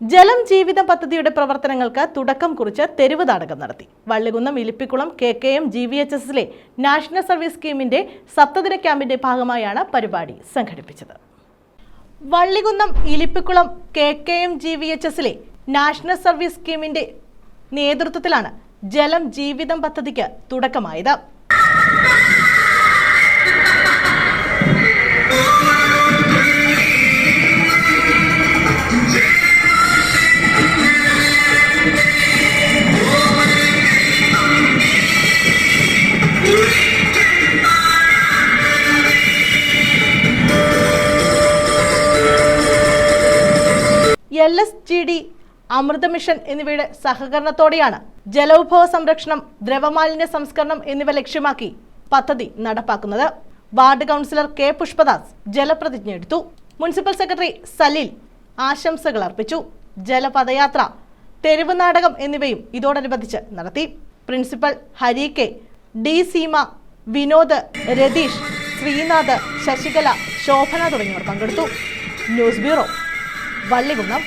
ജലം ജീവിതം പദ്ധതിയുടെ പ്രവർത്തനങ്ങൾക്ക് തുടക്കം കുറിച്ച് തെരുവ് നാടകം നടത്തി. Vallikunnam Ilippikulam KKM GVHSലെ national service സ്കീമിന്റെ സപ്തദിന ക്യാമ്പിന്റെ ഭാഗമായാണ് പരിപാടി സംഘടിപ്പിച്ചത്. Vallikunnam Ilippikulam KKM GVHSലെ national service സ്കീമിന്റെ നേതൃത്വത്തിലാണ് ജലം ജീവിതം പദ്ധതിക്ക് തുടക്കമായത്. LSGD, അമൃത മിഷൻ എന്നിവയുടെ സഹകരണത്തോടെയാണ് ജലവിഭവ സംരക്ഷണം, ദ്രവമാലിന്യ സംസ്കരണം എന്നിവ ലക്ഷ്യമാക്കി പദ്ധതി നടപ്പാക്കുന്നത്. Ward councillor K. പുഷ്പദാസ് ജലപ്രതിജ്ഞ എടുത്തു. മുനിസിപ്പൽ സെക്രട്ടറി സലീൽ ആശംസകൾ അർപ്പിച്ചു. ജലപദയാത്ര, തെരുവ് നാടകം എന്നിവയും ഇതോടനുബന്ധിച്ച് നടത്തി. Principal Hari K, D. Seema, Vinod, Ratheesh, Sreenath, Sasikala, Shobhana തുടങ്ങിയവർ പങ്കെടുത്തു. News bureau, Vallikunnam.